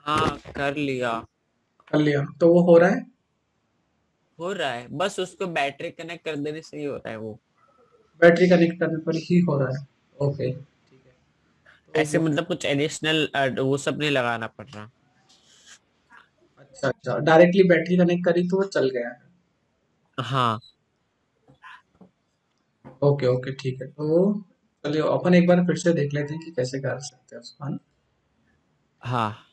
हाँ, कर लिया। कर लिया तो वो हो रहा है। हो रहा है, बस उसको बैटरी कनेक्ट कर देने से ही हो रहा है वो। बैटरी कनेक्ट करने पर ही हो रहा है। ओके ठीक है। तो ऐसे मतलब कुछ एडिशनल वो सब नहीं लगाना पड़ रहा। अच्छा अच्छा, डायरेक्टली बैटरी कनेक्ट करी तो वो चल गया है। हाँ। ओके ओके ठीक है। तो चलिए अपन एक बार फिर से देख लेते हैं कि कैसे कर सकते हैं उसको, है ना। हाँ।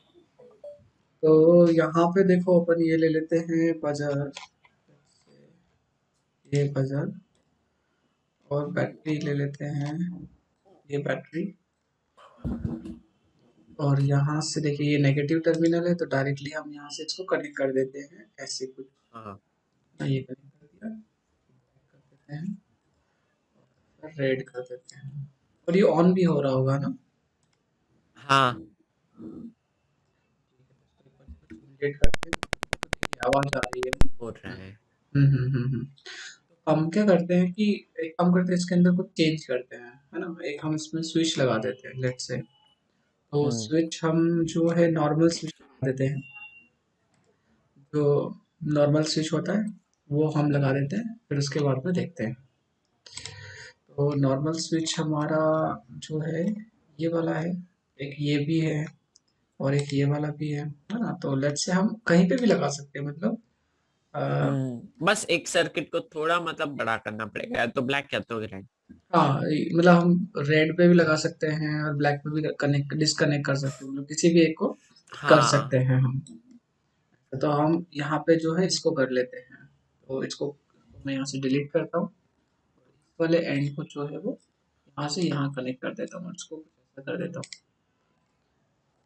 तो यहाँ पे देखो अपन ये ले लेते हैं बजर, ये बजर, और बैटरी ले लेते हैं, ये बैटरी। और यहाँ से देखिए ये नेगेटिव टर्मिनल है, तो डायरेक्टली हम यहाँ से इसको कनेक्ट कर देते हैं ऐसे कुछ। हाँ। ये कनेक्ट कर दिया, कर देते हैं, रेड कर देते हैं। और ये ऑन भी हो रहा होगा ना। हाँ। रेड करते हैं तो देखिए आवाज आ रही है ना। हो रहा है। हम क्या करते हैं कि एक काम करते हैं, इसके अंदर कुछ चेंज करते हैं, है ना। एक हम इसमें स्विच लगा देते हैं, लेट्स से। तो हम्म। स्विच हम जो है नॉर्मल स्विच लगा देते हैं। जो नॉर्मल स्विच होता है वो हम लगा देते हैं, फिर उसके बाद में देखते हैं। तो नॉर्मल स्विच हमारा जो है ये वाला है, एक ये भी है, और एक ये वाला भी है ना। तो लेट्स से हम कहीं पे भी लगा सकते हैं, मतलब बस एक सर्किट को थोड़ा मतलब बड़ा करना पड़ेगा, या तो ब्लैक या तो ग्रे। हाँ, मतलब हम रेड पे भी लगा सकते हैं और ब्लैक पे भी कनेक्ट डिस्कनेक्ट कर सकते हैं, मतलब किसी भी एक को कर हाँ। सकते हैं हम। तो हम यहाँ पे जो है इसको कर लेते हैं। तो इसको मैं यहाँ से डिलीट करता हूँ। इस वाले एंड को जो है वो यहाँ से यहाँ कनेक्ट कर देता हूँ, इसको कुछ ऐसा कर देता हूँ।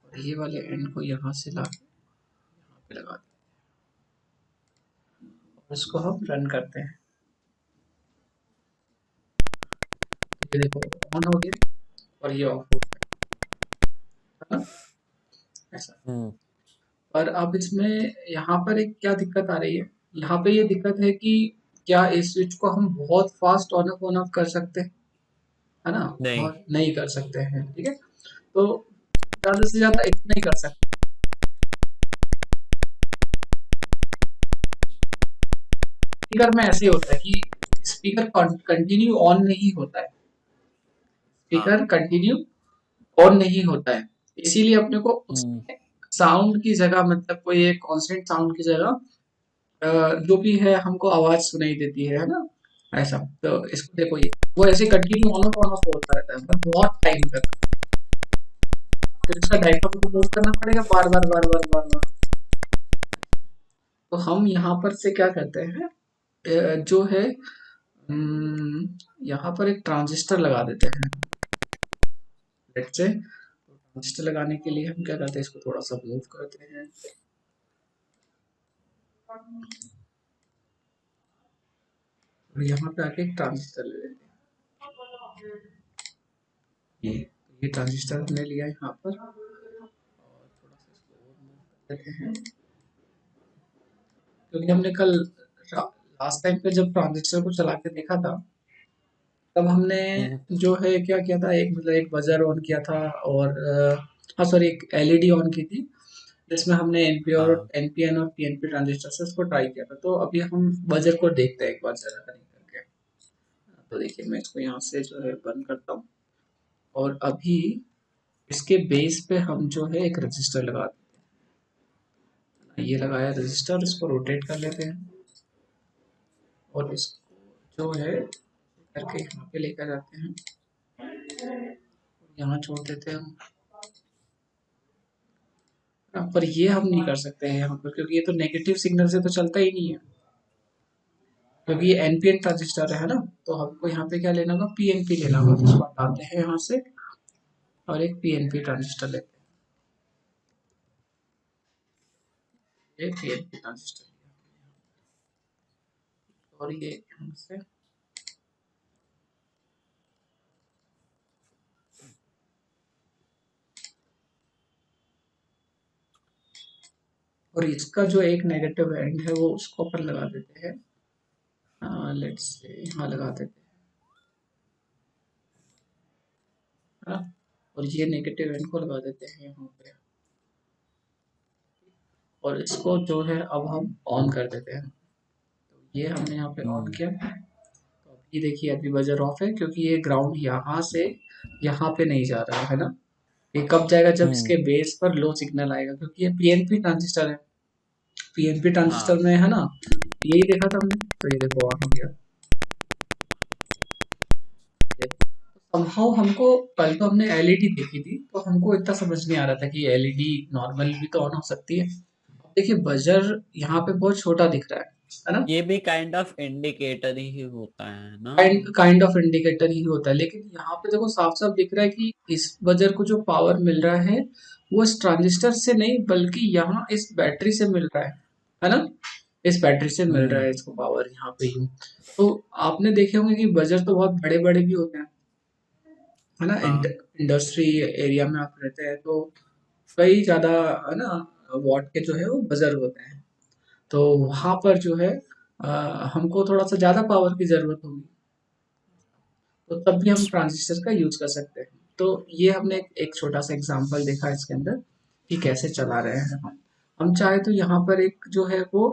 और ये वाले एंड को यहाँ से ला के यहाँ पे लगा देते हैं, और इसको हम रन करते हैं। तो ये देखो ऑन हो गया और ये ऑफ हो गया, है ना, ऐसा। हम्म। पर अब इसमें यहाँ पर एक क्या दिक्कत आ रही है, यहाँ पे ये दिक्कत है कि क्या इस स्विच को हम बहुत फास्ट ऑन ऑफ कर सकते हैं, है ना। नहीं। बहुत नहीं कर सकते हैं, ठीक है। तो ज़्यादा से ज़्यादा इतना ही कर सकते हैं। स्पीकर में ऐसे ही होता है कि स्पीकर कंटिन्यू ऑन नहीं होता है, स्पीकर हाँ। कंटिन्यू ऑन नहीं होता है। इसीलिए अपने को हम्म। उसमें साउंड की जगह, मतलब कोई एक कांस्टेंट साउंड की जगह जो भी है हमको आवाज सुनाई देती है ना, ऐसा। तो इसको देखो, ये वो ऐसे कंटिन्यू ऑन ऑफ होता रहता है, मतलब बहुत टाइम तक। फिर इसका डायफ्राम को मूव करना पड़ेगा बार बार बार बार बार बार। तो हम यहाँ पर से क्या करते हैं, जो है यहाँ पर एक ट्रांजिस्टर लगा देते हैं, लेट्स से। ट्रांजिस्टर लगाने के लिए हम क्या करते हैं, इसको थोड़ा सा मूव करते हैं, और यहाँ पे आके एक ट्रांजिस्टर ले लेते हैं। ये ट्रांजिस्टर हमने लिया है यहाँ पर, और थोड़ा सा इसको और मूव कर देते हैं, क्योंकि हमने कल लास्ट टाइम पे जब ट्रांजिस्टर को चला के देखा था, तब हमने हम्म। जो है क्या किया था, एक मतलब एक बजर ऑन किया था, और हाँ सॉरी, एक एलईडी ऑन की थी, जिसमें हमने हाँ। एनपीएन और पीएनपी ट्रांजिस्टर से उसको ट्राई किया था। तो अभी हम बजर को देखते हैं एक बार जरा कनेक्ट करके। तो देखिए मैं इसको यहाँ से जो है बंद करता हूँ, और अभी इसके बेस पे हम जो है एक रजिस्टर लगा देते हैं। ये लगाया रजिस्टर, इसको रोटेट कर लेते हैं, और इसको जो है करके यहाँ पे लेकर जाते हैं, यहाँ छोड़ देते हैं हम। पर ये हम नहीं कर सकते हैं यहाँ पर, क्योंकि ये तो नेगेटिव सिग्नल से तो चलता ही नहीं है, क्योंकि ये एनपीएन ट्रांजिस्टर है ना। तो हमको यहाँ पे क्या लेना होगा, पीएनपी लेना होगा। तो इसको हटाते हैं यहाँ से, और एक पीएनपी ट्रांजिस्टर लेते हैं, ये पीएनपी ट्रांजिस्टर लिया, और ये यहाँ से, और इसका जो एक नेगेटिव एंड है वो उसको अपन लगा देते हैं, लेट्स से यहाँ लगा देते हैं, है ना। और ये नेगेटिव एंड को लगा देते हैं यहाँ पे, और इसको जो है अब हम ऑन कर देते हैं। तो ये हमने यहाँ पे ऑन हम्म किया। तो अभी देखिए अभी बजर ऑफ है क्योंकि ये ग्राउंड यहाँ से यहाँ पे नहीं जा रहा है ना। ये कब जाएगा जब हम्म इसके बेस पर लो सिग्नल आएगा, क्योंकि ये पीएनपी ट्रांजिस्टर है। पीएनपी ट्रांजिस्टर हाँ में है ना, यही देखा था हमने। तो ये देखो ऑन हो गया। समहाउ हमको, कल तो हमने एलईडी देखी थी तो हमको इतना समझ नहीं आ रहा था कि एलईडी नॉर्मल भी तो ऑन हो सकती है। अब देखिए बजर यहाँ पे बहुत छोटा दिख रहा है ना। ये भी काइंड ऑफ इंडिकेटर ही होता है ना। काइंड ऑफ इंडिकेटर ही होता है, लेकिन यहाँ पे देखो साफ साफ दिख रहा है कि इस बजर को जो पावर मिल रहा है वो इस ट्रांजिस्टर से नहीं बल्कि यहाँ इस बैटरी से मिल रहा है ना। इस बैटरी से मिल रहा हम्म है इसको पावर यहाँ पे यूं। तो आपने देखे होंगे कि बजर तो बहुत बड़े बड़े भी होते हैं, है ना। हाँ इंडस्ट्री एरिया में आप रहते हैं तो कई ज्यादा, है ना, वॉट के जो है वो बजर होते हैं। तो वहां पर जो है हमको थोड़ा सा ज्यादा पावर की जरूरत होगी, तो तब भी हम ट्रांजिस्टर का यूज कर सकते हैं। तो ये हमने एक छोटा सा एग्जांपल देखा इसके अंदर कि कैसे चला रहे हैं हम चाहे तो यहाँ पर एक जो है वो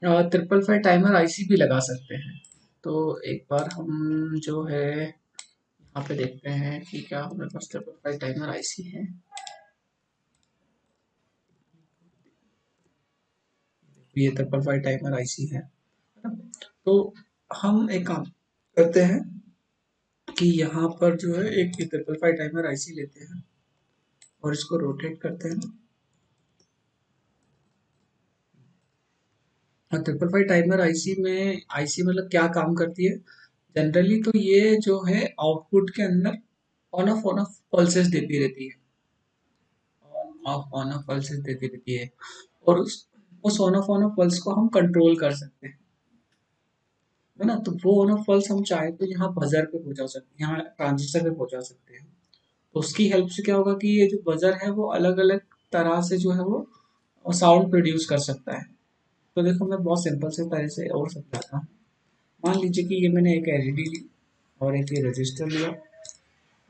555 टाइमर आईसी भी लगा सकते हैं। तो एक बार हम जो है यहाँ पे देखते हैं कि क्या हमारे पास 555 टाइमर आईसी है। ये 555 टाइमर आईसी है ना? तो हम एक काम करते हैं कि यहाँ पर जो है एक 555 टाइमर आईसी लेते हैं और इसको रोटेट करते हैं। और 555 टाइमर आईसी में, आईसी मतलब क्या काम करती है जनरली, तो ये जो है आउटपुट के अंदर ऑन ऑफ पल्सेस देती रहती है। ऑन ऑफ पल्सेस देती रहती है। और उस ऑन ऑफ पल्स को हम कंट्रोल कर सकते हैं, है ना। तो वो ऑन ऑफ पल्स हम चाहे तो यहाँ बजर पे पहुंचा सकते हैं, यहाँ ट्रांजिस्टर पे पहुंचा सकते हैं। तो उसकी हेल्प से क्या होगा कि ये जो बजर है वो अलग अलग तरह से जो है वो साउंड प्रोड्यूस कर सकता है। तो देखो मैं बहुत सिंपल से तरह से और समझाता हूँ। मान लीजिए कि ये मैंने एक एलईडी ली और एक ये रजिस्टर लिया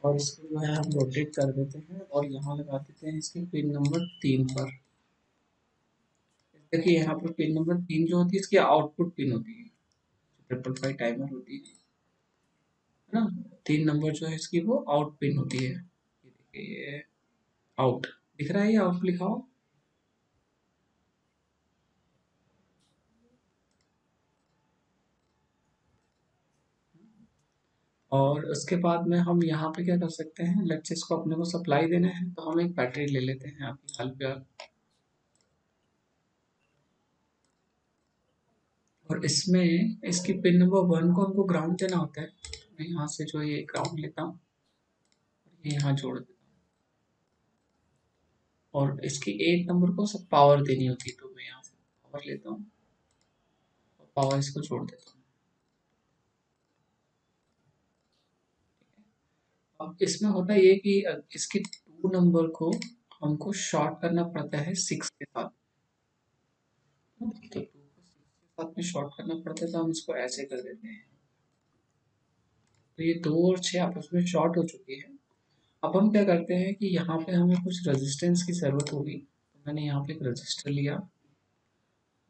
और इसको जो है हम रोटेट कर देते हैं और यहाँ लगा देते हैं इसके पिन नंबर 3 पर। देखिए यहाँ पर पिन नंबर 3 जो होती है इसकी आउटपुट पिन होती है, 555 टाइमर होती है ना। 3 नंबर जो है इसकी वो आउट पिन होती है। ये देखिए ये आउट दिख रहा है, ये आउट लिखा हो। और उसके बाद में हम यहाँ पे क्या कर सकते हैं, लेट्स से इसको अपने को सप्लाई देना है तो हम एक बैटरी ले लेते हैं अभी हाल फिलहाल। और इसमें इसकी पिन नंबर 1 को हमको ग्राउंड देना होता है। मैं यहाँ से जो है ये ग्राउंड लेता हूँ, ये यहाँ जोड़ देता हूँ। और इसकी 8 नंबर को सब पावर देनी होती है, तो मैं यहाँ से पावर लेता हूँ और पावर इसको जोड़ देता हूँ। अब इसमें होता ये कि इसके 2 नंबर को हमको शॉर्ट करना पड़ता है 6 के साथ। तो 2 को 6 के साथ में शॉर्ट करना पड़ता है, तो हम इसको ऐसे कर देते हैं। तो ये 2 और 6 आपस में शॉर्ट हो चुकी है। अब हम क्या करते हैं कि यहाँ पे हमें कुछ रेजिस्टेंस की ज़रूरत होगी, तो मैंने यहाँ पे एक रजिस्टर लिया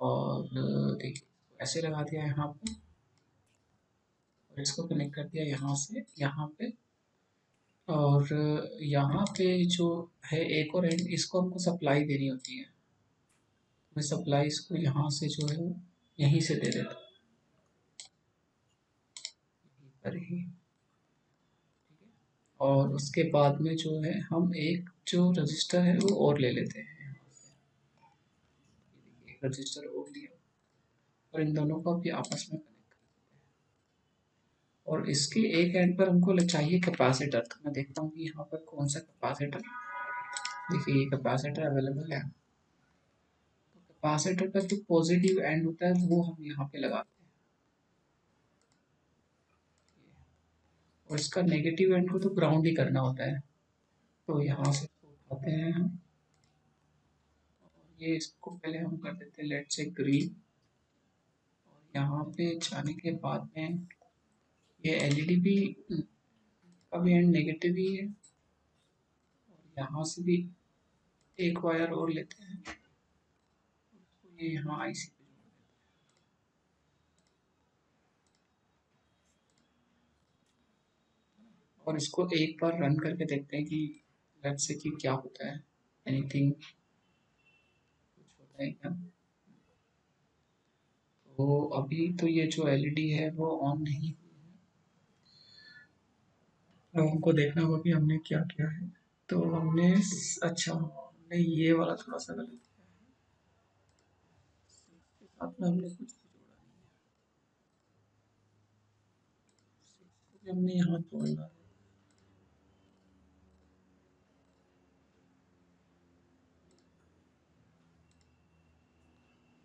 और देखिए ऐसे लगा दिया यहाँ पे और इसको कनेक्ट कर दिया यहाँ से यहाँ पे। और यहाँ पे जो है एक और एंड, इसको हमको सप्लाई देनी होती है। मैं सप्लाई इसको यहाँ से जो है वो यहीं से दे देता हूँ, यहीं पर ही। और उसके बाद में जो है हम एक जो रजिस्टर है वो और ले लेते हैं यहाँ से। एक रजिस्टर और लिया और इन दोनों को भी आपस में कनेक्ट कर देते हैं। और इसके एक एंड पर हमको चाहिए कैपेसिटर, तो मैं देखता हूँ कि यहाँ पर कौन सा कैपेसिटर। देखिए ये कैपेसिटर अवेलेबल है। तो कैपेसिटर का जो पॉजिटिव एंड होता है वो हम यहाँ पे लगाते हैं और इसका नेगेटिव एंड को तो ग्राउंड ही करना होता है। तो यहाँ से इसको उठाते हैं हम और ये इसको पहले हम कर देते हैं लेट्स से ग्रीन। और यहाँ पे जाने के बाद में ये एलईडी भी का भी एंड नेगेटिव ही है। और यहाँ से भी एक वायर और लेते हैं ये यहाँ आईसी पे जोड़ देते हैं और इसको एक बार रन करके देखते हैं कि लेट्स से कि क्या होता है, एनीथिंग कुछ होता है क्या। तो अभी तो ये जो एलईडी है वो ऑन नहीं हुई है। अब हमको देखना होगा कि हमने क्या किया है। तो हमने अच्छा हमने ये वाला थोड़ा सा गलत किया है, इसके साथ में हमने कुछ भी जोड़ा नहीं है, इसको भी हमने यहाँ जोड़ना है।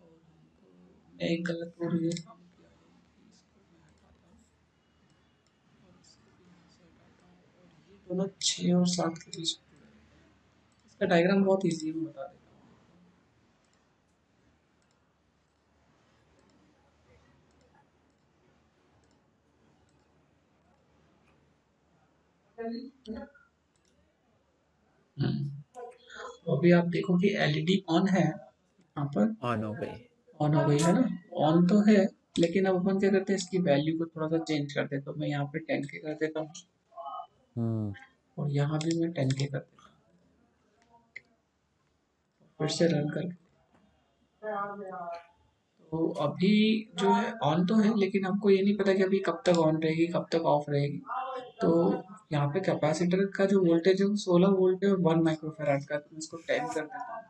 और हमको एक गलत और ये काम किया है कि इसको मैं हटाता हूँ और इसको भी यहाँ से हटाता हूँ और ये दोनों 6 और 7 के बीच में जुड़े रहते हैं। इसका डायग्राम बहुत ईजी मैं बता देता हूँ आपको। तो अभी आप देखो कि एलईडी ऑन है यहाँ पर, ऑन हो गई। ऑन हो गई है ना, ऑन तो है। लेकिन अब अपन क्या करते हैं, इसकी वैल्यू को थोड़ा सा चेंज कर देता हूँ। मैं यहाँ पे 10 के कर देता हूँ हम्म। और यहाँ भी मैं 10 के कर देता हूँ, फिर से रन करके। तो अभी जो है ऑन तो है, लेकिन हमको ये नहीं पता कि अभी कब तक ऑन रहेगी कब तक ऑफ रहेगी। तो यहाँ पे कैपेसिटर का जो वोल्टेज है वो 16 वोल्ट है और 1 माइक्रोफैराड का, तो मैं इसको 10 कर देता हूँ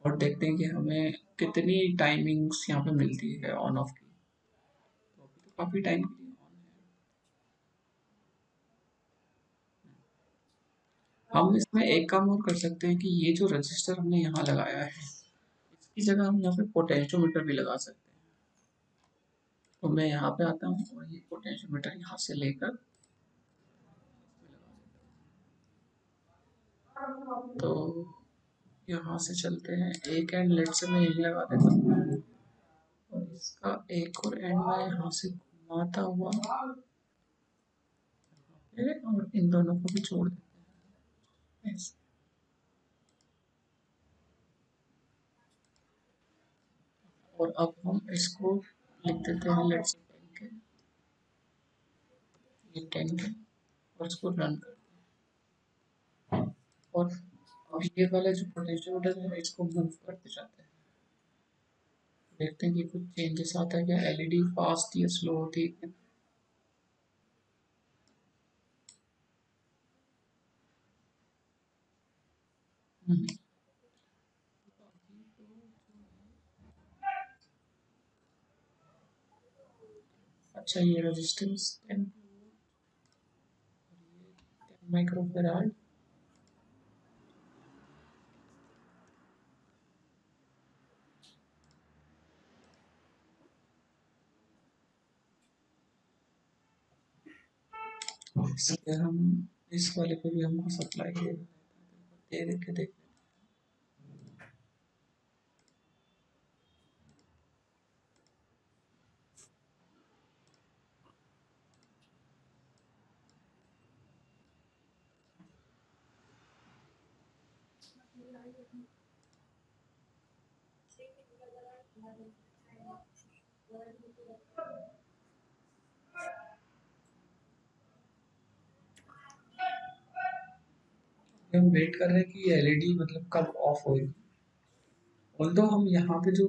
और देखते हैं कि हमें कितनी टाइमिंग्स यहाँ पे मिलती है ऑन ऑफ की। तो अभी तो काफ़ी टाइम के लिए ऑन है। हम इसमें एक काम और कर सकते हैं कि ये जो रजिस्टर हमने यहाँ लगाया है, इसकी जगह हम यहाँ पे पोटेंशियोमीटर भी लगा सकते हैं। तो मैं यहाँ पे आता हूँ और ये पोटेंशियोमीटर यहाँ से लेकर तो यहाँ से चलते हैं, एक एंड लेट से मैं यही लगा देता हूँ और इसका एक और एंड मैं यहाँ से घुमाता हुआ और इन दोनों को भी जोड़ देते हैं ऐसे। और अब हम इसको लिख देते हैं लेट्स से 10 के, ये 10 के और इसको रन कर। और अब ये वाला जो पोटेंशियोमीटर है इसको मूव करते जाते हैं, देखते हैं कि कुछ चेंजेस आता है क्या, एलईडी फास्ट या स्लो होती है। हम्म, अच्छा ये रेजिस्टेंस 10 माइक्रोफैराड। इसलिए हम इस वाले पे भी हमको सप्लाई दे के देख। हम वेट कर रहे हैं कि एलईडी मतलब कब ऑफ होगी। ऑल्दो हम यहाँ पे जो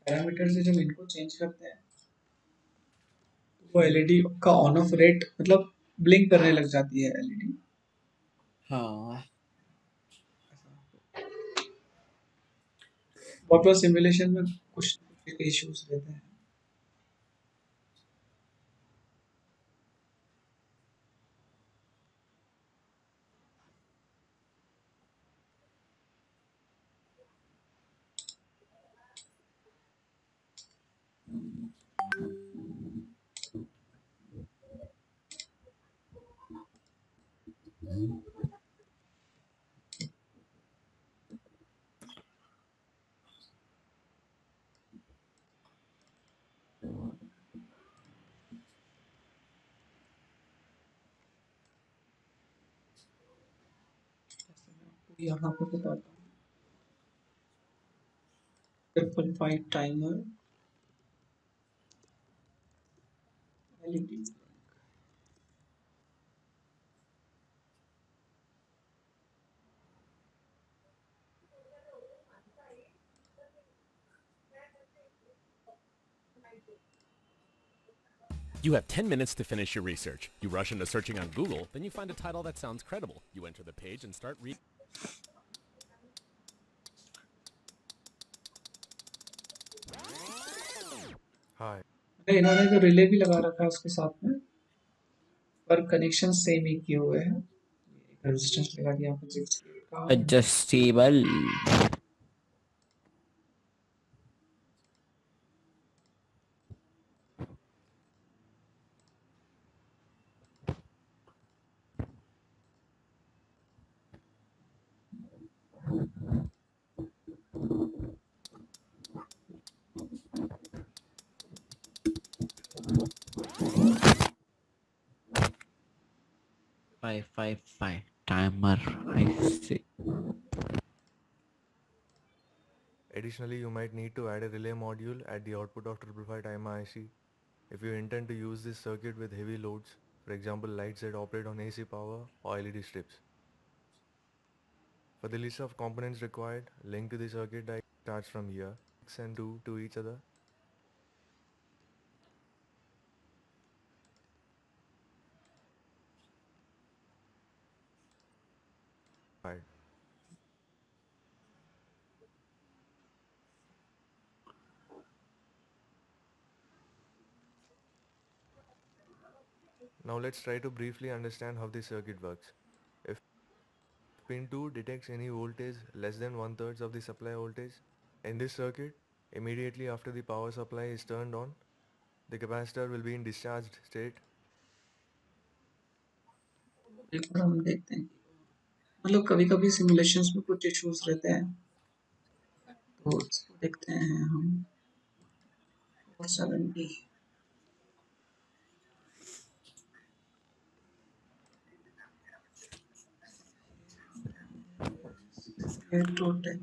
पैरामीटर्स है जब इनको चेंज करते हैं तो वो एलईडी का ऑन ऑफ रेट मतलब ब्लिंक करने लग जाती है एलईडी। हाँ। बहुत बार सिमुलेशन में कुछ इश्यूज रहते हैं। जैसे मैं आपको यहाँ पे बताता हूँ, 555 timer LED। You have 10 minutes to finish your research. You rush into searching on Google, then you find a title that sounds credible. You enter the page and start reading. Hi. अरे इन्होंने तो relay भी लगा रखा है उसके साथ में, पर कनेक्शन सेम ही किए हुए हैं। रेजिस्टेंस लगा दिया यहाँ पे 68 का। Adjustable. Five timer I see. Additionally, you might need to add a relay module at the output of 555 timer IC if you intend to use this circuit with heavy loads, for example lights that operate on AC power or LED strips. For the list of components required, link to the circuit diagram starts from here. And 2 to each other. Right. Now let's try to briefly understand how this circuit works. If pin 2 detects any voltage less than 1/3 of the supply voltage, in this circuit, immediately after the power supply is turned on, the capacitor will be in discharged state. एक बार हम देखते हैं, मतलब कभी कभी simulations में कुछ issues रहते हैं, तो इसको देखते हैं हम। 470 8 to 10।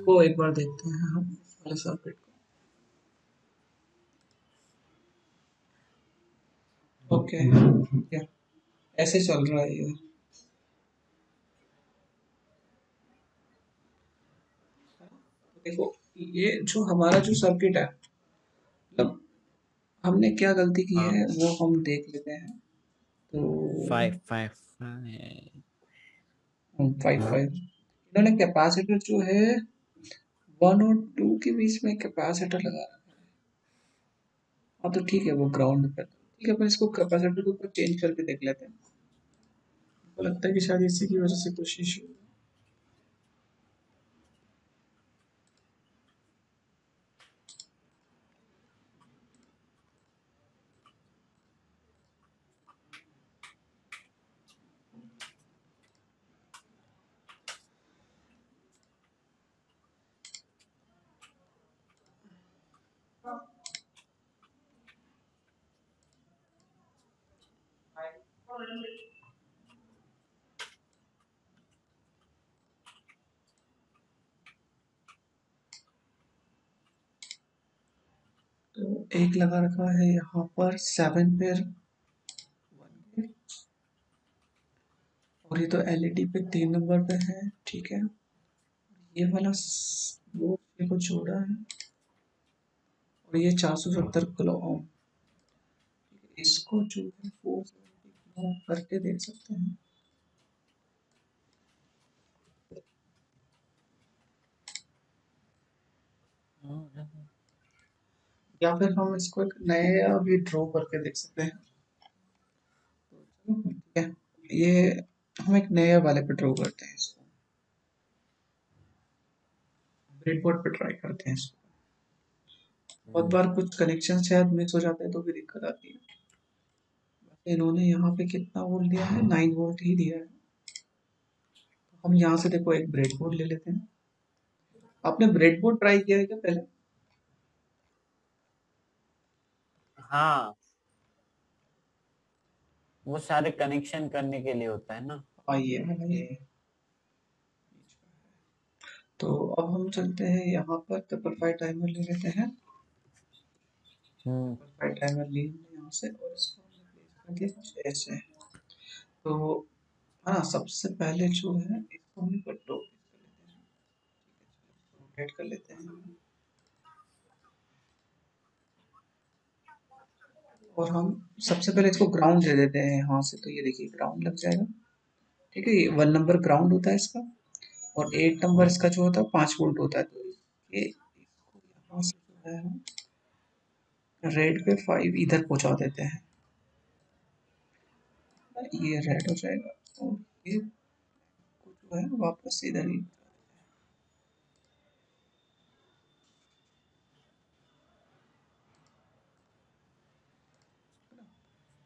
को एक बार देखते हैं हम इस वाले सर्किट को। ओके, या ऐसे चल रहा है ये। देखो, ये जो हमारा जो सर्किट है, मतलब हमने क्या गलती की हाँ। है वो हम देख लेते हैं। तो 555 5 इन्होंने कैपेसिटर जो है 1 और 2 के बीच में कैपेसिटर लगा रखा है। हाँ तो ठीक है, वो ग्राउंड पे ठीक है, अपन इसको कैपेसिटर के ऊपर चेंज करके देख लेते हैं। मुझको लगता है कि शायद इसी की वजह से कुछ इशू। तो एक लगा रखा है यहाँ पर 7 पेयर, और ये तो एलईडी पे 3 नंबर पे है, ठीक है। ये वाला वो को जोड़ा है, और ये 470 किलो ओम। इसको जो है 470 किलो ओम करके देख सकते हैं। या फिर हम इसको एक नया भी ड्रॉ करके देख सकते हैं। ठीक है, ये हम एक नए वाले पे ड्रॉ करते हैं इसको, ब्रेडबोर्ड पे ट्राई करते हैं इसको। बहुत बार कुछ कनेक्शन शायद मिस हो जाते हैं तो भी दिक्कत आती है। इन्होंने यहाँ पे कितना वोल्ट दिया है, 9 वोल्ट ही दिया है। हम यहाँ से देखो एक ब्रेडबोर्ड ले लेते हैं। आपने ब्रेडबोर्ड ट्राई किया है क्या पहले? हाँ, वो सारे कनेक्शन करने के लिए होता है ना। आइए ये, तो अब हम चलते हैं यहाँ पर ट्रिपल फाइव टाइमर ले लेते हैं। ट्रिपल फाइव टाइमर लिए हमने यहाँ से, और इसको हमने प्लेस कर दिया कुछ ऐसे। तो हाँ, सबसे पहले जो है इसको हम रोटेट कर लेते हैं, और हम सबसे पहले इसको ग्राउंड दे देते हैं यहाँ से। तो ये देखिए ग्राउंड लग जाएगा। ठीक है, ये 1 नंबर ग्राउंड होता है इसका, और 8 नंबर इसका जो होता है 5 वोल्ट होता है। तो ये इसको यहाँ से जो है हम रेड पे 5 इधर पहुंचा देते हैं। ये रेड हो जाएगा, और ये जो है वापस इधर ही।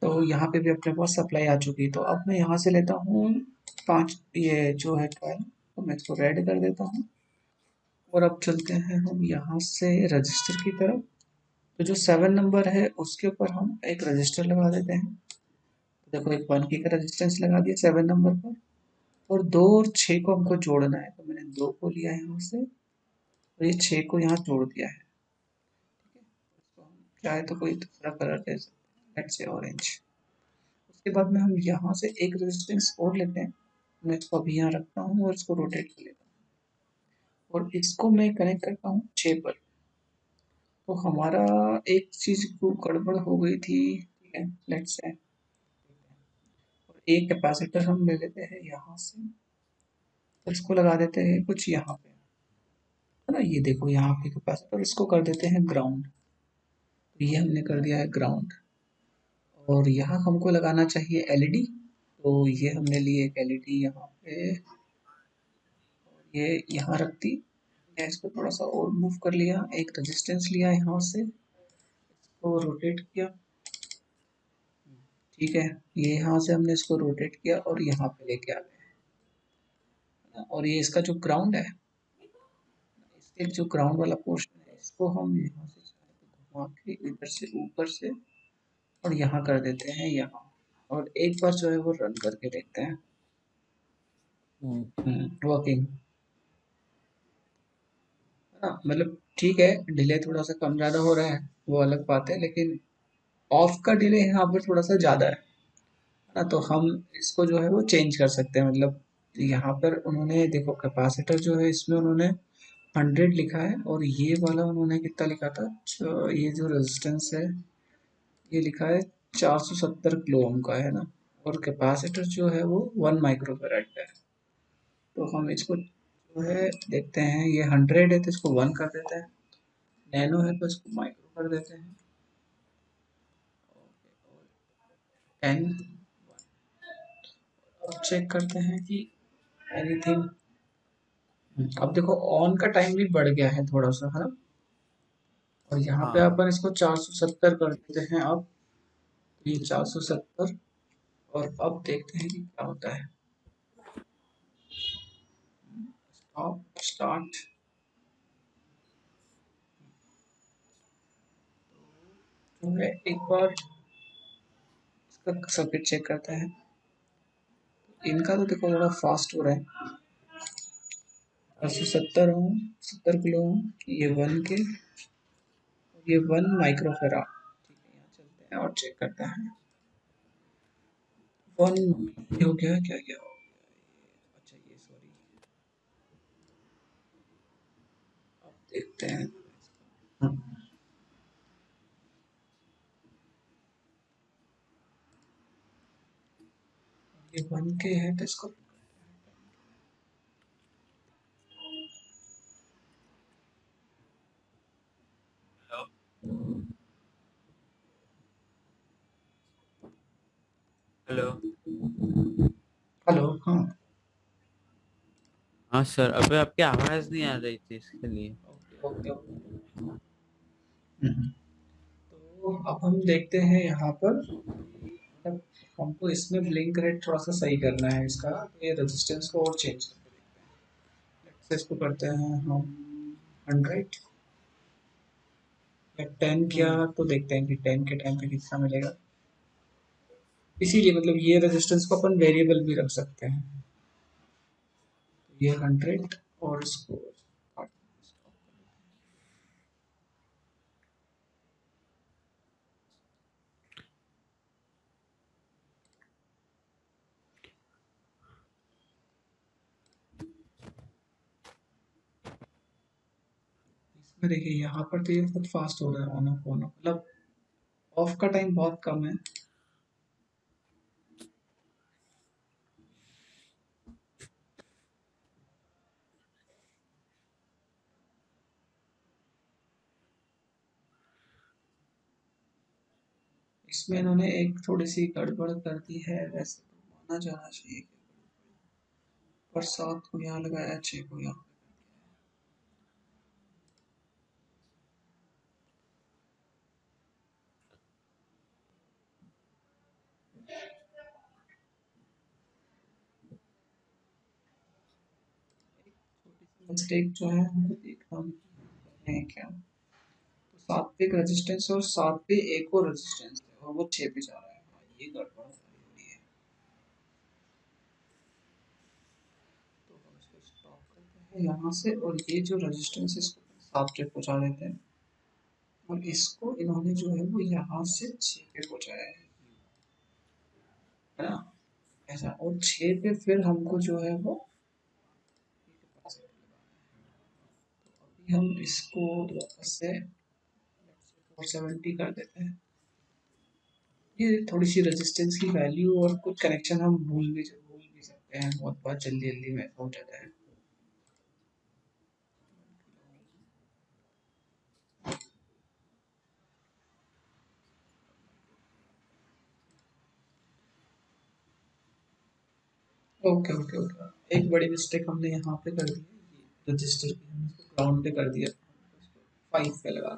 तो यहाँ पे भी अपने पास सप्लाई आ चुकी है। तो अब मैं यहाँ से लेता हूँ 5, ये जो है 12, तो मैं इसको रेड कर देता हूँ। और अब चलते हैं हम यहाँ से रजिस्टर की तरफ। तो जो 7 नंबर है उसके ऊपर हम एक रजिस्टर लगा देते हैं। तो देखो एक 1 की का रजिस्टेंस लगा दिया 7 नंबर पर, और 2 और 6 को हमको जोड़ना है। तो मैंने 2 को लिया है यहाँ से, और ये 6 को यहाँ जोड़ दिया है। ठीक है, इसको हम चाहे तो कोई दूसरा कलर दे सकते हैं, लेट्स से ऑरेंज। उसके बाद में हम यहाँ से एक रेजिस्टेंस और लेते हैं। मैं इसको अभी यहाँ रखता हूँ और इसको रोटेट कर लेता हूँ, और इसको मैं कनेक्ट करता हूँ 6 पर। तो हमारा एक चीज़ को गड़बड़ हो गई थी। ठीक है, लेट्स से, और एक कैपेसिटर हम ले लेते हैं यहाँ से, तो इसको लगा देते हैं कुछ यहाँ पे, है ना। ये देखो यहाँ पे कैपेसिटर, इसको कर देते हैं ग्राउंड। तो ये हमने कर दिया है ग्राउंड। और यहाँ हमको लगाना चाहिए एलईडी। तो ये हमने लिए एक एलईडी यहाँ पे, ये यहाँ रख दी। मैं इसको थोड़ा सा और मूव कर लिया, एक रेजिस्टेंस लिया यहाँ से, इसको रोटेट किया। ठीक है, ये यहाँ से हमने इसको रोटेट किया और यहाँ पे लेके आ गए। और ये इसका जो ग्राउंड है, इसके जो ग्राउंड वाला पोर्शन है, इसको हम यहाँ से घुमा के इधर से ऊपर से और यहाँ कर देते हैं यहाँ। और एक बार जो है वो रन करके देखते हैं वर्किंग, है ना। मतलब ठीक है, डिले थोड़ा सा कम ज़्यादा हो रहा है वो अलग बात है, लेकिन ऑफ का डिले यहाँ पर थोड़ा सा ज़्यादा है ना। तो हम इसको जो है वो चेंज कर सकते हैं। मतलब यहाँ पर उन्होंने देखो कैपेसिटर जो है इसमें उन्होंने 100 लिखा है, और ये वाला उन्होंने कितना लिखा था, ये जो रेजिस्टेंस है ये लिखा है 470 किलो ओम का, है ना। और कैपेसिटर जो है वो 1 माइक्रोफैराड का है। तो हम इसको जो है देखते हैं, ये 100 है तो इसको 1 कर देते हैं, नैनो है तो इसको माइक्रो कर देते हैं, 10। अब चेक करते हैं कि एनीथिंग। अब देखो ऑन का टाइम भी बढ़ गया है थोड़ा सा, है ना। और यहाँ पे हाँ, अपन इसको 470 कर देते हैं। अब ये 470, और अब देखते हैं कि क्या होता है। अब स्टार्ट, जो है एक बार इसका सर्किट चेक करते हैं। इनका तो देखो थोड़ा फास्ट हो रहा है, 470 ओम, 70 किलो ओम, ये 1 के, ये 1 माइक्रोफेराड। ठीक है, यहाँ चलते हैं और चेक करते हैं। 1 हो गया, क्या क्या हो गया, अच्छा ये सॉरी, अब देखते हैं। ये 1K है तो इसको हेलो। हेलो। हाँ हाँ सर, अबे आपकी आवाज नहीं आ रही थी इसके लिए। Okay okay okay. तो अब हम देखते हैं यहाँ पर, मतलब हमको इसमें ब्लिंक रेट थोड़ा सा सही करना है इसका, तो ये रेजिस्टेंस को और चेंज करके देखते हैं। Let's say इसको करते हैं हम 100 या 10 किया, तो देखते हैं कि 10 के टाइम पे कितना मिलेगा। इसीलिए मतलब ये रेजिस्टेंस को अपन वेरिएबल भी रख सकते हैं। तो ये 100 और इसको इसमें देखिए यहाँ पर तो ये बहुत फास्ट हो रहा है, ऑन ऑफ मतलब ऑफ का टाइम बहुत कम है। इसमें इन्होंने एक थोड़ी सी गड़बड़ कर दी है, वैसे तो माना जाना चाहिए, पर 7 को यहाँ लगाया, 6 को यहाँ। मिस्टेक जो है हमको देखना है क्या, तो 7 पे एक रेजिस्टेंस और 7 पे एक और रेजिस्टेंस है और वो 6 पे जा रहा है। हाँ, ये गड़बड़ हो रही है। तो हम इसको स्टॉप करते हैं यहाँ से, और ये जो रेजिस्टेंस है इसको 7 पे पहुँचा देते हैं, और इसको इन्होंने जो है वो यहाँ से 6 पे पहुँचाया है ना, ऐसा। और 6 पे फिर हमको जो है वो अभी हम इसको वापस से 470 कर देते हैं। ये थोड़ी सी रेजिस्टेंस की वैल्यू और कुछ कनेक्शन हम भूल भी सकते हैं, बहुत बार जल्दी जल्दी में हो जाता है। ओके ओके ओके, एक बड़ी मिस्टेक हमने यहाँ पे कर दी है, रजिस्टर की हमने इसको ग्राउंड पे कर दिया, 5 पे लगा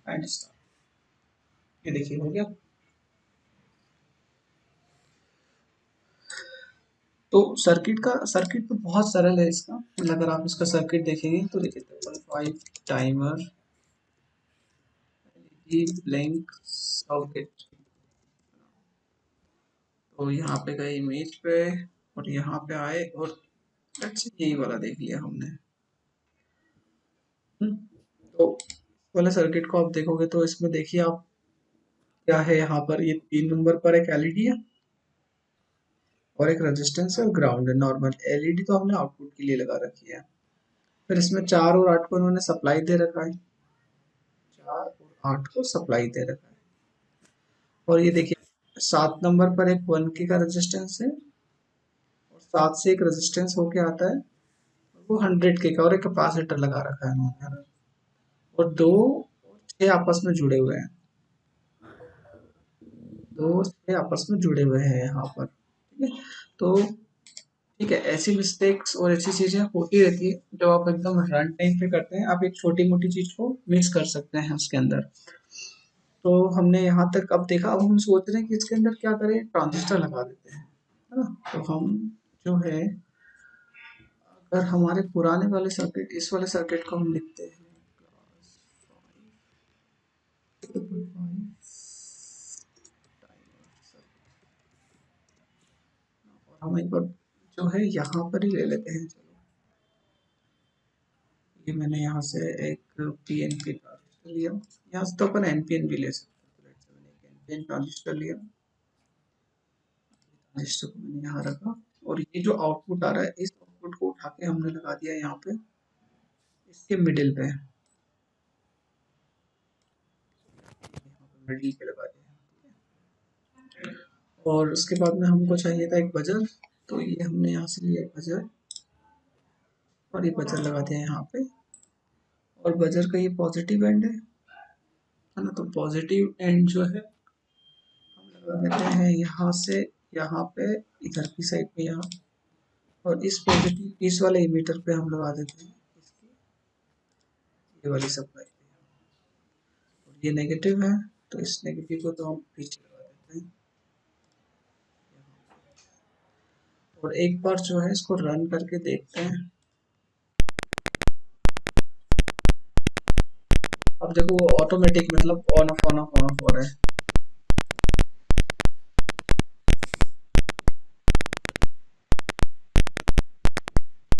एंड स्टार्ट। ये देखिए हो गया। तो सर्किट तो बहुत सरल है इसका, मतलब अगर आप इसका सर्किट देखेंगे तो देखिए 5 टाइमर ब्लैंक सॉकेट, तो यहाँ पे गए इमेज पे और यहाँ पे आए और अच्छा यही वाला देख लिया हमने। तो इस वाले सर्किट को आप देखोगे तो इसमें देखिए आप क्या है, यहाँ पर ये 3 नंबर पर एक एलईडी है और एक रेजिस्टेंस है और ग्राउंड है। नॉर्मल एलईडी तो हमने आउटपुट के लिए लगा रखी है। फिर इसमें 4 और 8 को इन्होंने सप्लाई दे रखा है, 4 और 8 को सप्लाई दे रखा है। और ये देखिए 7 नंबर पर एक 1K का रेजिस्टेंस है और 7 से एक रेजिस्टेंस होके आता है, वो 100K का, और एक कैपेसिटर लगा रखा है इन्होंने, और 2 और 6 आपस में जुड़े हुए हैं, 2 और 6 आपस में जुड़े हुए हैं यहाँ पर। ठीक है, तो ठीक है, ऐसी मिस्टेक्स और ऐसी चीजें होती रहती है जब आप एकदम रन टाइम पे करते हैं, आप एक छोटी मोटी चीज को मिस कर सकते हैं उसके अंदर। तो हमने यहाँ तक अब देखा, अब हम सोच रहे हैं कि इसके अंदर क्या करें, ट्रांजिस्टर लगा देते हैं, है ना। तो हम जो है, अगर हमारे पुराने वाले सर्किट, इस वाले सर्किट को हम लिखते हैं और हम एक बार जो है यहाँ पर ही ले लेते हैं। चलो, ये मैंने यहाँ से एक पीएनपी ट्रांजिस्टर लिया, यहाँ से तो अपन एनपीएन भी ले सकते हैं। तो मैंने एक एनपीएन ट्रांजिस्टर लिया, ट्रांजिस्टर को मैंने यहाँ रखा, और ये जो आउटपुट आ रहा है इस आउटपुट को उठा के हमने लगा दिया यहाँ पे, इसके मिडिल पे, मिडिल पे लगा दिया। और उसके बाद में हमको चाहिए था एक बजर, तो ये हमने यहाँ से लिया बजर और ये बजर लगा दिया यहाँ पे। और बजर का ये पॉजिटिव एंड है ना, तो पॉजिटिव एंड जो है हम लगा देते हैं यहाँ से यहाँ पे, इधर की साइड पे यहाँ, और इस पॉजिटिव इस वाले इमीटर पे हम लगा देते हैं इसकी ये वाली सप्लाई पे। और ये नेगेटिव है, तो इस नेगेटिव को तो हम पीछे लगा देते हैं। और एक बार जो है इसको रन करके देखते हैं। अब देखो वो ऑटोमेटिक मतलब on off on off on off हो रहा है।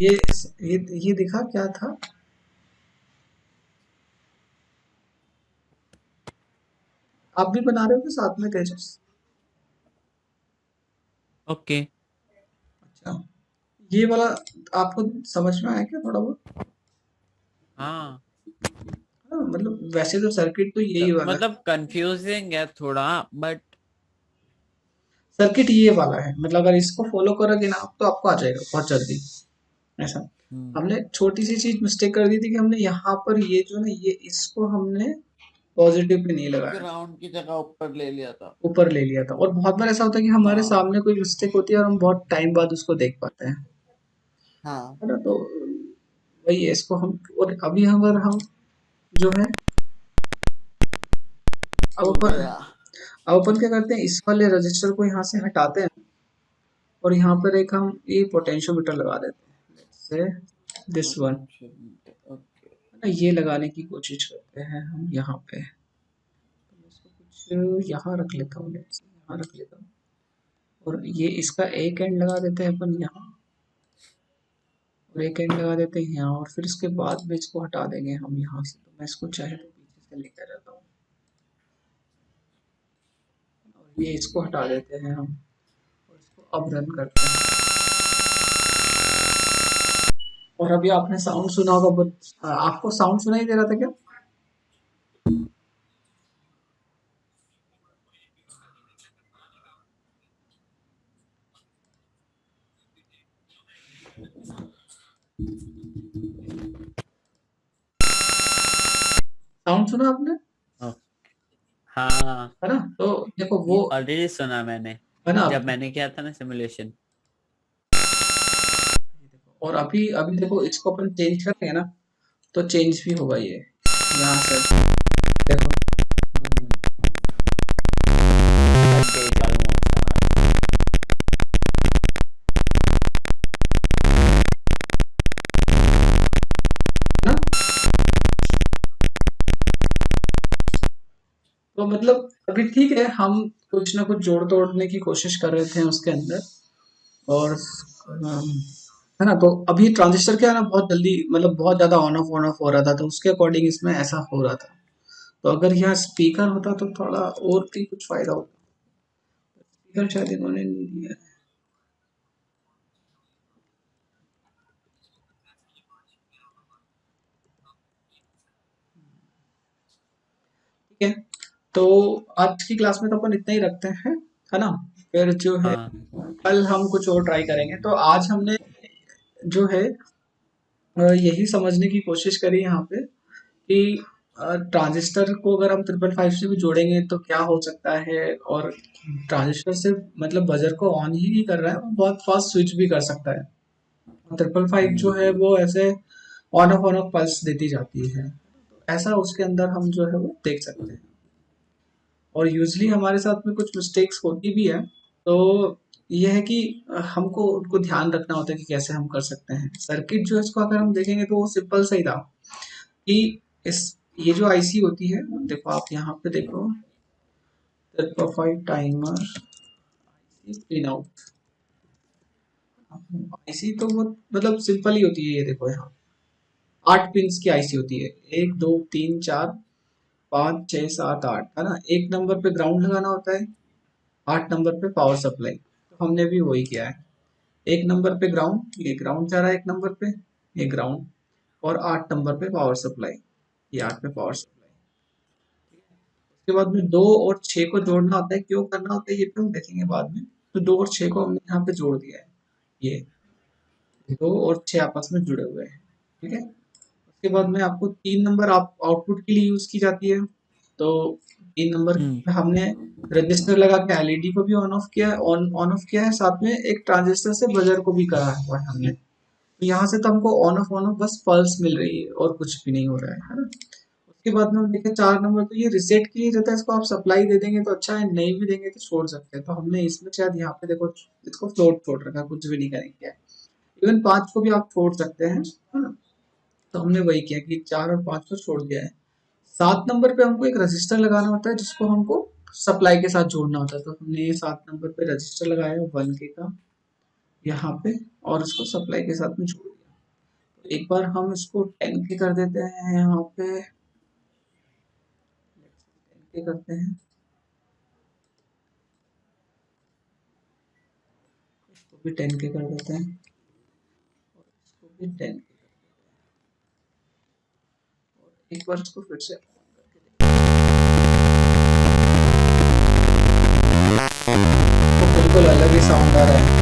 ये ये दिखा क्या था? आप भी बना रहे हो कि साथ में तेजस? ओके। अच्छा, ये वाला आपको समझ में आया क्या थोड़ा बहुत? हाँ, हाँ, मतलब वैसे तो सर्किट तो यही वाला है। मतलब कंफ्यूजिंग है थोड़ा, बट सर्किट ये वाला है, मतलब अगर इसको फॉलो करोगे ना आप तो आपको आ जाएगा बहुत जल्दी। ऐसा हमने छोटी सी चीज मिस्टेक कर दी थी कि हमने यहाँ पर ये जो ना ये इसको हमने पॉजिटिव पे नहीं लगाया, ग्राउंड की जगह ऊपर ले लिया था। ऊपर ले लिया था। और बहुत बार ऐसा होता है कि हमारे हाँ सामने कोई मिस्टेक होती है और हम बहुत टाइम बाद उसको देख पाते हैं, हाँ, है ना। तो वही है, इसको हम और अभी अगर हम जो है अब हो अपन गया। अब अपन क्या करते हैं, इस वाले रजिस्टर को यहाँ से हटाते हैं और यहाँ पर एक हम ये पोटेंशियोमीटर लगा देते हैं से दिस वन, ओके। ये लगाने की कोशिश करते हैं हम यहाँ पे। तो मैं इसको कुछ यहाँ रख लेता हूँ, यहाँ रख लेता हूँ। और ये इसका एक एंड लगा देते हैं अपन यहाँ, और एक एंड लगा देते हैं यहाँ, और फिर इसके बाद में इसको हटा देंगे हम यहाँ से। तो मैं इसको चाहे तो पीछे से लेकर जाता हूँ, और ये इसको हटा देते हैं हम, और इसको अब रन करते हैं। और अभी आपने साउंड सुना होगा, आपको साउंड सुनाई दे रहा था क्या? साउंड सुना आपने? हाँ, है ना, तो देखो वो ये ऑलरेडी सुना मैंने है ना। जब मैंने किया था ना सिमुलेशन। और अभी अभी देखो इसको अपन चेंज करेंगे ना, तो चेंज भी होगा ये यहाँ से, देखो। ना, तो मतलब अभी ठीक है, हम कुछ ना कुछ जोड़ तोड़ने की कोशिश कर रहे थे उसके अंदर। और है ना, तो अभी ट्रांजिस्टर क्या है ना, बहुत जल्दी मतलब बहुत ज्यादा ऑन ऑफ हो रहा था, तो उसके अकॉर्डिंग इसमें ऐसा हो रहा था। तो अगर यहाँ स्पीकर होता तो थोड़ा और भी कुछ फायदा होता। स्पीकर शायद इन्होंने नहीं दिया है। ठीक है, तो आज की क्लास में तो अपन इतना ही रखते हैं, है ना। फिर जो है हाँ कल हम कुछ और ट्राई करेंगे। तो आज हमने जो है यही समझने की कोशिश करी यहाँ पे कि ट्रांजिस्टर को अगर हम 555 से भी जोड़ेंगे तो क्या हो सकता है। और ट्रांजिस्टर से मतलब बजर को ऑन ही नहीं कर रहा है, वो बहुत फास्ट स्विच भी कर सकता है। 555 जो है वो ऐसे ऑन ऑफ पल्स देती जाती है, ऐसा उसके अंदर हम जो है वो देख सकते हैं। और यूजली हमारे साथ में कुछ मिस्टेक्स होती भी है, तो ये है कि हमको उनको ध्यान रखना होता है कि कैसे हम कर सकते हैं। सर्किट जो है इसको अगर हम देखेंगे तो वो सिंपल सा ही था कि इस ये जो आईसी होती है, देखो आप यहाँ पे देखो 5 टाइमर पिन आउट आईसी, तो वो मतलब सिंपल ही होती है। ये देखो यहाँ 8 पिंस की आईसी होती है, 1 2 3 4 5 6 7 8, है ना। एक नंबर पे ग्राउंड लगाना होता है, 8 नंबर पे पावर सप्लाई। तो हमने भी वही किया है, एक नंबर पे ग्राउंड, ये ग्राउंड जा रहा है एक नंबर पे, ये ग्राउंड, और 8 नंबर पे पावर सप्लाई, ये 8 पे पावर सप्लाई। उसके बाद में 2 और 6 को जोड़ना होता है, क्यों करना होता है ये भी हम देखेंगे बाद में। तो 2 और 6 को हमने यहाँ पे जोड़ दिया है, ये 2 और 6 आपस में जुड़े हुए हैं, ठीक है। उसके बाद में आपको 3 नंबर आप आउटपुट के लिए यूज की जाती है। तो 3 नंबर पे हमने रजिस्टर लगा के एलईडी को भी ऑन ऑफ किया है, ऑन ऑफ किया है, साथ में एक ट्रांजिस्टर से बजर को भी करा हुआ है हमने। तो यहाँ से तो हमको ऑन ऑफ बस पल्स मिल रही है और कुछ भी नहीं हो रहा है ना। उसके बाद में हम देखें 4 नंबर, तो ये रिसेट के लिए रहता है, इसको आप सप्लाई दे देंगे तो अच्छा है, नहीं भी देंगे तो छोड़ सकते हैं। तो हमने इसमें शायद यहाँ पे देखो इसको फ्लोट छोड़ रखा है, कुछ भी नहीं करेंगे। इवन 5 को भी आप छोड़ सकते हैं, है ना। तो हमने वही किया कि 4 और 5 को छोड़ दिया है। 7 नंबर पे हमको एक रजिस्टर लगाना होता है जिसको हमको सप्लाई के साथ जोड़ना होता है। तो हमने ये 7 नंबर पे रजिस्टर लगाया 1K का यहाँ पे, और इसको सप्लाई के साथ में जोड़ दिया। तो एक बार हम इसको 10K कर देते हैं, यहाँ पे 10K करते हैं, इसको भी 10K कर देते हैं, और इसको भी 10K। एक बार इसको फिर से तो बिल्कुल अलग ही साउंड आ रहा है।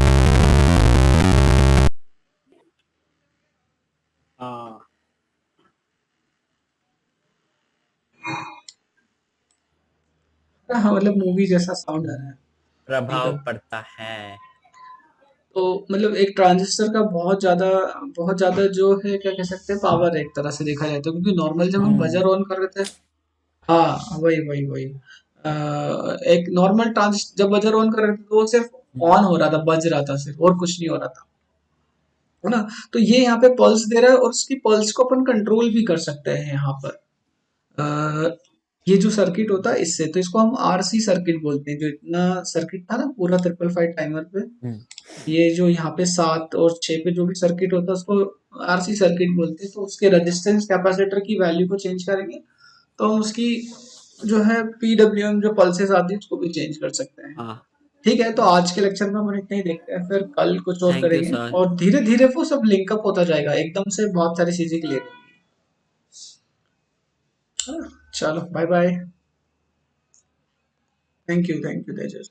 हाँ, हाँ मतलब मूवी जैसा साउंड आ रहा है प्रभाव एकदम। पड़ता है। तो मतलब एक ट्रांजिस्टर का बहुत ज्यादा जो है, क्या कह सकते हैं, पावर है एक तरह से देखा जाए तो, क्योंकि नॉर्मल जब हम बजर ऑन कर रहे थे, हाँ वही वही वही एक नॉर्मल ट्रांजिस्टर जब बजर ऑन कर रहे थे तो वो सिर्फ ऑन हो रहा था, बज रहा था सिर्फ, और कुछ नहीं हो रहा था, है ना। तो ये यहाँ पे पल्स दे रहा है, और उसकी पल्स को अपन कंट्रोल भी कर सकते हैं यहाँ पर। अ, ये जो सर्किट होता है इससे, तो इसको हम आरसी सर्किट बोलते हैं। जो इतना सर्किट था ना पूरा 555 टाइमर पे, ये जो यहाँ पे 7 और 6 पे जो भी सर्किट होता है उसको आरसी सर्किट बोलते हैं। तो उसके रेजिस्टेंस कैपेसिटर की वैल्यू को चेंज करेंगे तो हम उसकी जो है पीडब्ल्यूएम जो पल्सेस आती है उसको भी चेंज कर सकते हैं। हाँ, ठीक है, तो आज के लेक्चर में हम इतना ही देखते हैं, फिर कल कुछ और थैंक यू करेंगे, सर। और धीरे धीरे वो सब लिंकअप होता जाएगा, एकदम से बहुत सारी चीजें क्लियर होंगी। चलो bye bye. Thank you Tejas.